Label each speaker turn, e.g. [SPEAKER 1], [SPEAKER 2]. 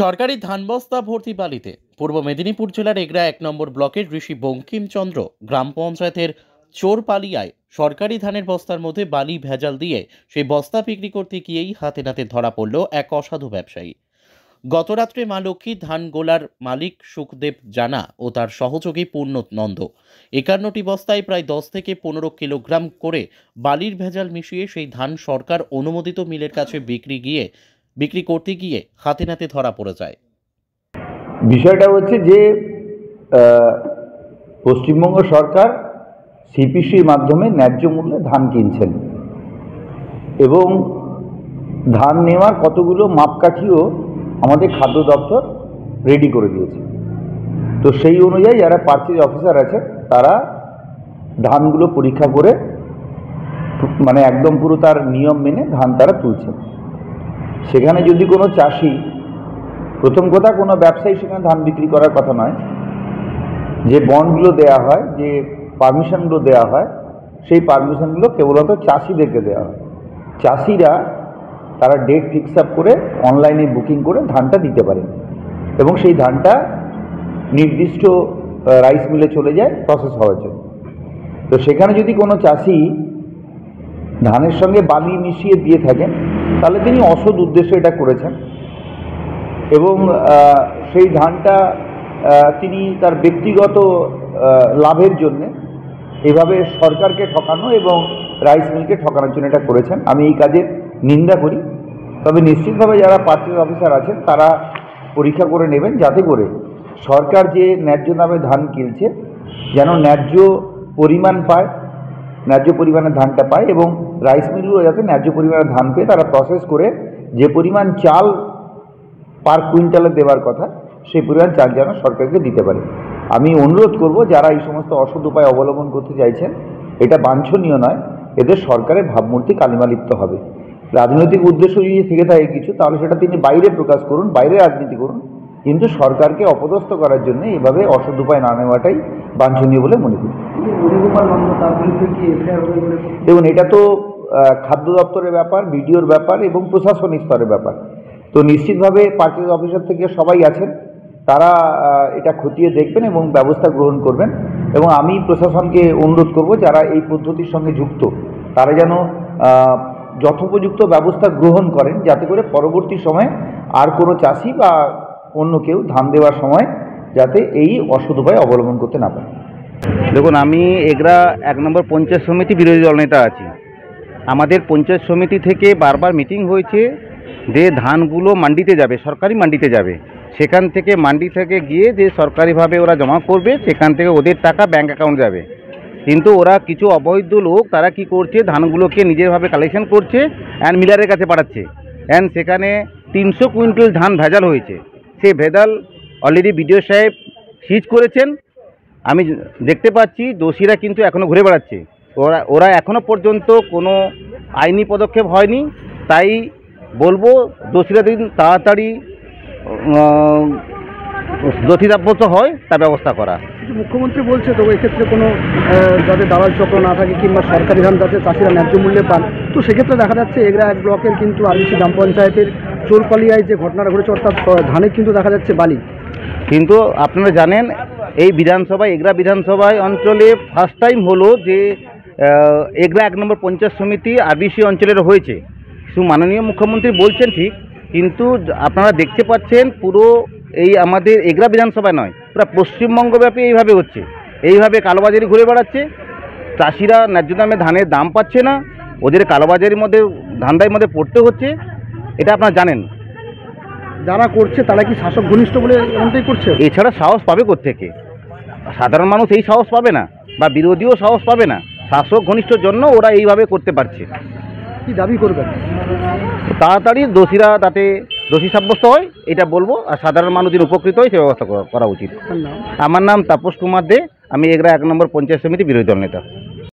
[SPEAKER 1] সরকারি ধান বস্তা ভর্তি বালিতে পূর্ব মেদিনীপুর জেলার এগরা 1 নম্বর ব্লকের ঋষি বঙ্কিমচন্দ্র গ্রাম পঞ্চায়েতের চোরপালিয়ায় সরকারি ধানের বস্তার মধ্যে বালি ভেজাল দিয়ে সেই বস্তা বিক্রি করতে গিয়েই হাতে নাতে ধরা পড়ল এক অসাধু ব্যবসায়ী। গতরাত্রে মা লক্ষ্মী ধান গোলার মালিক সুখদেব জানা ও তার সহযোগী পূর্ণ নন্দ 51টি বস্তায় প্রায় 10 থেকে 15 কিলোগ্রাম করে বালির ভেজাল মিশিয়ে সেই ধান সরকার অনুমোদিত মিলের কাছে বিক্রি করতে গিয়ে হাতে নাতে ধরা পড়ে যায়।
[SPEAKER 2] বিষয়টা হচ্ছে যে পশ্চিমবঙ্গ সরকার সিপিসির মাধ্যমে ন্যায্য মূল্যে ধান কিনছেন এবং ধান নেওয়ার কতগুলো মাপকাঠিও আমাদের খাদ্য দপ্তর রেডি করে দিয়েছে। তো সেই অনুযায়ী যারা পার্চেজ অফিসার আছে তারা ধানগুলো পরীক্ষা করে মানে একদম পুরো তার নিয়ম মেনে ধান তারা তুলছেন। সেখানে যদি কোনো চাষি, প্রথম কথা কোনো ব্যবসায়ী সেখানে ধান বিক্রি করার কথা নয়, যে বন্ডগুলো দেওয়া হয়, যে পারমিশনগুলো দেওয়া হয়, সেই পারমিশনগুলো কেবলমাত্র চাষিদেরকে দেওয়া হয়। চাষিরা তারা ডেট ফিক্স আপ করে অনলাইনে বুকিং করে ধানটা দিতে পারেন এবং সেই ধানটা নির্দিষ্ট রাইস মিলে চলে যায় প্রসেস হওয়ার জন্য। তো সেখানে যদি কোনো চাষি ধানের সঙ্গে বালি মিশিয়ে দিয়ে থাকেন তাহলে তিনি অসৎ উদ্দেশ্যে এটা করেছেন এবং সেই ধানটা তিনি তার ব্যক্তিগত লাভের জন্যে এভাবে সরকারকে ঠকানো এবং রাইস মিলকে ঠকানোর জন্য এটা করেছেন। আমি এই কাজের নিন্দা করি। তবে নিশ্চিতভাবে যারা পার্চেজ অফিসার আছেন তারা পরীক্ষা করে নেবেন যাতে করে সরকার যে ন্যায্য দামে ধান কিনছে যেন ন্যায্য পরিমাণ পায়, ন্যায্য পরিমাণে ধানটা পায় এবং রাইস মিলগুলো যাতে ন্যায্য পরিমাণে ধান পেয়ে তারা প্রসেস করে যে পরিমাণ চাল পার কুইন্টালে দেওয়ার কথা সেই পরিমাণ চাল যেন সরকারকে দিতে পারে। আমি অনুরোধ করব যারা এই সমস্ত অসৎ উপায় অবলম্বন করতে চাইছেন, এটা বাঞ্ছনীয় নয়, এদের সরকারের ভাবমূর্তি কালিমালিপ্ত হবে। রাজনৈতিক উদ্দেশ্য যদি থেকে থাকে কিছু তাহলে সেটা তিনি বাইরে প্রকাশ করুন, বাইরে রাজনীতি করুন, কিন্তু সরকারকে অপদস্থ করার জন্য এভাবে অসৎ উপায় না নেওয়াটাই বাঞ্ছনীয় বলে মনে করি। দেখুন, এটা তো খাদ্য দপ্তরের ব্যাপার, বিডিওর ব্যাপার এবং প্রশাসনিক স্তরের ব্যাপার। তো নিশ্চিতভাবে পার্চেজ অফিসার থেকে সবাই আছেন, তারা এটা খতিয়ে দেখবেন এবং ব্যবস্থা গ্রহণ করবেন এবং আমি প্রশাসনকে অনুরোধ করব যারা এই পদ্ধতির সঙ্গে যুক্ত তারা যেন যথোপযুক্ত ব্যবস্থা গ্রহণ করেন যাতে করে পরবর্তী সময়ে আর কোনো চাষি বা অন্য কেউ ধান দেওয়ার সময় যাতে এই অসৎ উপায় অবলম্বন করতে না পারে।
[SPEAKER 3] দেখুন, আমি এগরা 1 নম্বর পঞ্চায়েত সমিতি বিরোধী দল নেতা আছি। আমাদের পঞ্চায়েত সমিতি থেকে বারবার মিটিং হয়েছে যে ধানগুলো মান্ডিতে যাবে, সরকারি মান্ডিতে যাবে, সেখান থেকে মান্ডি থেকে গিয়ে যে সরকারিভাবে ওরা জমা করবে সেখান থেকে ওদের টাকা ব্যাঙ্ক অ্যাকাউন্ট যাবে। কিন্তু ওরা কিছু অবৈধ লোক তারা কি করছে, ধানগুলোকে নিজেরভাবে কালেকশন করছে অ্যান্ড মিলারের কাছে পাঠাচ্ছে অ্যান্ড সেখানে 300 কুইন্টাল ধান ভেজাল হয়েছে। সে ভেজাল অলরেডি বিডিও সাহেব সিজ করেছেন। আমি দেখতে পাচ্ছি দোষীরা কিন্তু এখনও ঘুরে বেড়াচ্ছে। ওরা এখনও পর্যন্ত কোনো আইনি পদক্ষেপ হয়নি। তাই বলবো দোষীরা দিন তাড়াতাড়ি দোষীরাব্যস্ত হয় তার ব্যবস্থা করা।
[SPEAKER 4] মুখ্যমন্ত্রী বলছে তো এক্ষেত্রে কোনো যাতে দালাল চক্র না থাকে কিংবা সরকারি ধান যাতে চাষিরা ন্যায্য মূল্যে পান। তো সেক্ষেত্রে দেখা যাচ্ছে এগরা 1 ব্লকের কিন্তু আরবিসি গ্রাম পঞ্চায়েতের চোরপালিয়ায় যে ঘটনাটা ঘটেছে অর্থাৎ ধানে কিন্তু দেখা যাচ্ছে বালি।
[SPEAKER 3] কিন্তু আপনারা জানেন এই বিধানসভায়, এগরা বিধানসভায় অঞ্চলে ফার্স্ট টাইম হলো যে এগরা 1 নম্বর পঞ্চায়েত সমিতি আরবিসি অঞ্চলের হয়েছে। শুধু মাননীয় মুখ্যমন্ত্রী বলছেন ঠিক, কিন্তু আপনারা দেখতে পাচ্ছেন পুরো এই আমাদের এগরা বিধানসভা নয়, পুরো পশ্চিমবঙ্গব্যাপী এইভাবে হচ্ছে। এইভাবে কালোবাজারি ঘুরে বেড়াচ্ছে, চাষিরা ন্যায্য দামে ধানের দাম পাচ্ছে না, ওদের কালোবাজারির মধ্যে ধান্দার মধ্যে পড়তে হচ্ছে। এটা আপনারা জানেন।
[SPEAKER 4] যারা করছে তারা কি শাসক ঘনিষ্ঠ বলে এমনটাই করছে?
[SPEAKER 3] এছাড়া সাহস পাবে কোত্থেকে? সাধারণ মানুষ এই সাহস পাবে না বা বিরোধীও সাহস পাবে না। শাসক ঘনিষ্ঠর জন্য ওরা এইভাবে করতে পারছে।
[SPEAKER 4] কি দাবি করবেন?
[SPEAKER 3] তাড়াতাড়ি দোষীরা তাতে দোষী সাব্যস্ত হয় এটা বলবো, আর সাধারণ মানুষের উপকৃত হয় সে ব্যবস্থা করা উচিত। আমার নাম তাপস কুমার দে, আমি এগরা 1 নম্বর পঞ্চায়েত সমিতি বিরোধী দল নেতা।